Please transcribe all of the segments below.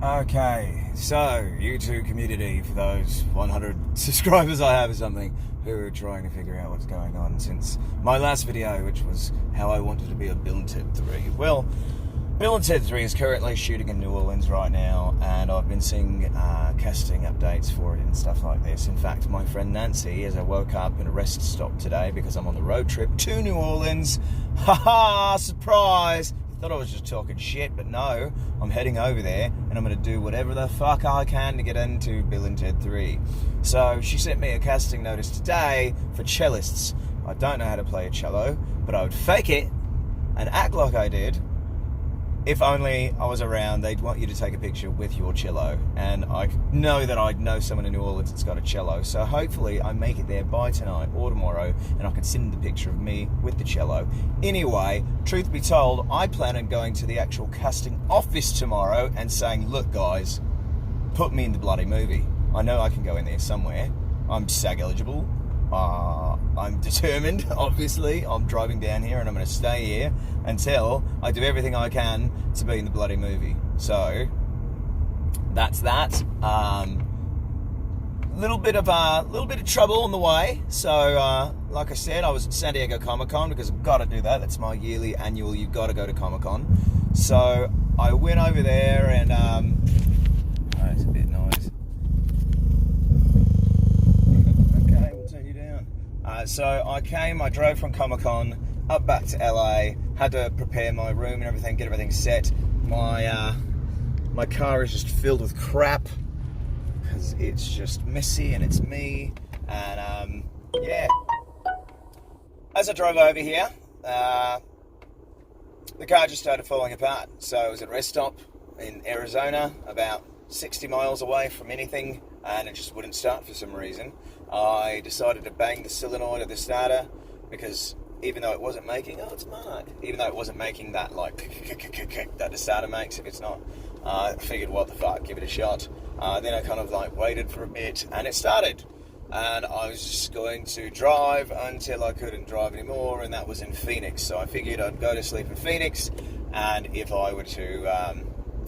Okay, so YouTube community, for those 100 subscribers I have or something who are trying to figure out what's going on since my last video, which was how I wanted to be a Bill and Ted 3. Well, Bill and Ted 3 is currently shooting in New Orleans right now, and I've been seeing casting updates for it and stuff like this. In fact, my friend Nancy, as I woke up in a rest stop today because I'm on the road trip to New Orleans, haha, surprise! Thought I was just talking shit, but no, I'm heading over there and I'm going to do whatever the fuck I can to get into Bill and Ted 3. So she sent me a casting notice today for cellists. I don't know how to play a cello, but I would fake it and act like I did. If only I was around, they'd want you to take a picture with your cello, and I know that I know someone in New Orleans that's got a cello, so hopefully I make it there by tonight or tomorrow and I can send the picture of me with the cello. Anyway, truth be told, I plan on going to the actual casting office tomorrow and saying, look guys, put me in the bloody movie. I know I can go in there somewhere. I'm SAG eligible. I'm determined, obviously. I'm driving down here and I'm going to stay here until I do everything I can to be in the bloody movie. So, that's that. Little bit of trouble on the way. So, like I said, I was at San Diego Comic-Con because I've got to do that. That's my yearly annual, you've got to go to Comic-Con. So, I went over there and, oh, it's a bit noisy. So I drove from Comic-Con up back to LA, had to prepare my room and everything, get everything set. My car is just filled with crap because it's just messy and it's me. And yeah, as I drove over here, the car just started falling apart. So I was at a rest stop in Arizona, about 60 miles away from anything, and it just wouldn't start for some reason. I decided to bang the solenoid of the starter because even though it wasn't making, even though it wasn't making that like that the starter makes if it's not, I figured what the fuck, give it a shot. Then I kind of like waited for a bit and it started. And I was just going to drive until I couldn't drive anymore, and that was in Phoenix. So I figured I'd go to sleep in Phoenix, and if I were to,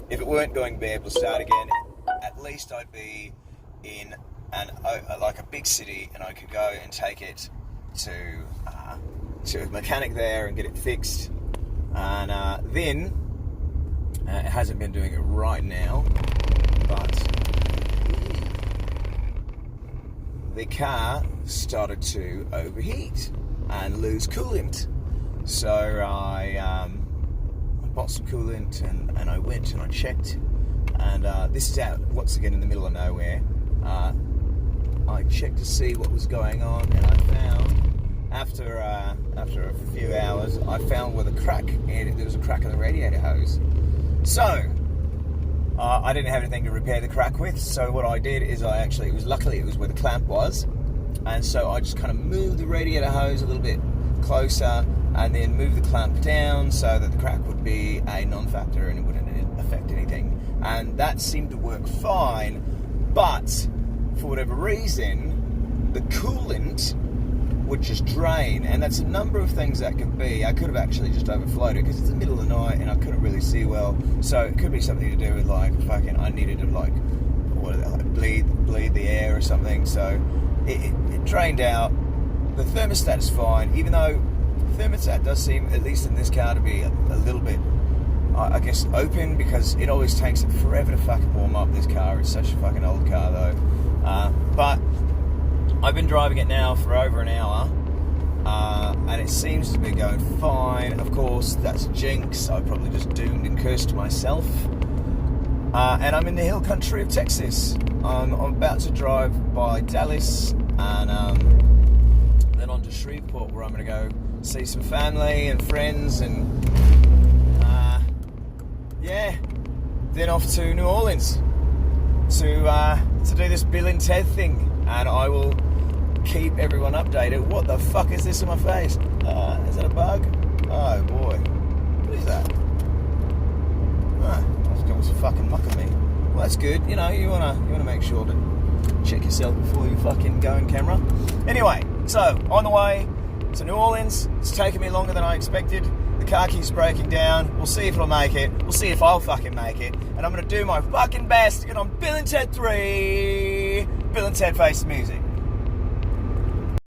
if it weren't going to be able to start again, at least I'd be in like a big city, and I could go and take it to a mechanic there and get it fixed. And then it hasn't been doing it right now, but the car started to overheat and lose coolant. So I bought some coolant and I went and I checked, and this is out once again in the middle of nowhere. I checked to see what was going on, and I found, after a few hours, I found where there was a crack in the radiator hose. So, I didn't have anything to repair the crack with, so what I did is luckily it was where the clamp was, and so I just kind of moved the radiator hose a little bit closer, and then moved the clamp down so that the crack would be a non-factor and it wouldn't affect anything. And that seemed to work fine, but for whatever reason, the coolant would just drain, and that's a number of things that could be. I could have actually just overflowed it because it's the middle of the night and I couldn't really see well, so it could be something to do with like I needed to like bleed the air or something. So it drained out. The thermostat is fine, even though the thermostat does seem, at least in this car, to be a little bit, I guess, open, because it always takes it forever to fucking warm up. This car, it's such a fucking old car though. But I've been driving it now for over an hour, and it seems to be going fine. Of course, that's a jinx. I probably just doomed and cursed myself. And I'm in the hill country of Texas. I'm about to drive by Dallas, and then on to Shreveport, where I'm going to go see some family and friends, and yeah, then off to New Orleans to do this Bill and Ted thing, and I will keep everyone updated. What the fuck is this in my face? Is that a bug? Oh boy, what is that? That was fucking mucking me. Well, that's good. You know, you wanna make sure to check yourself before you fucking go in camera. Anyway, so on the way to New Orleans, it's taken me longer than I expected. The car keeps breaking down. We'll see if it'll make it. We'll see if I'll fucking make it. And I'm going to do my fucking best to get on Bill and Ted 3. Bill and Ted Face the Music.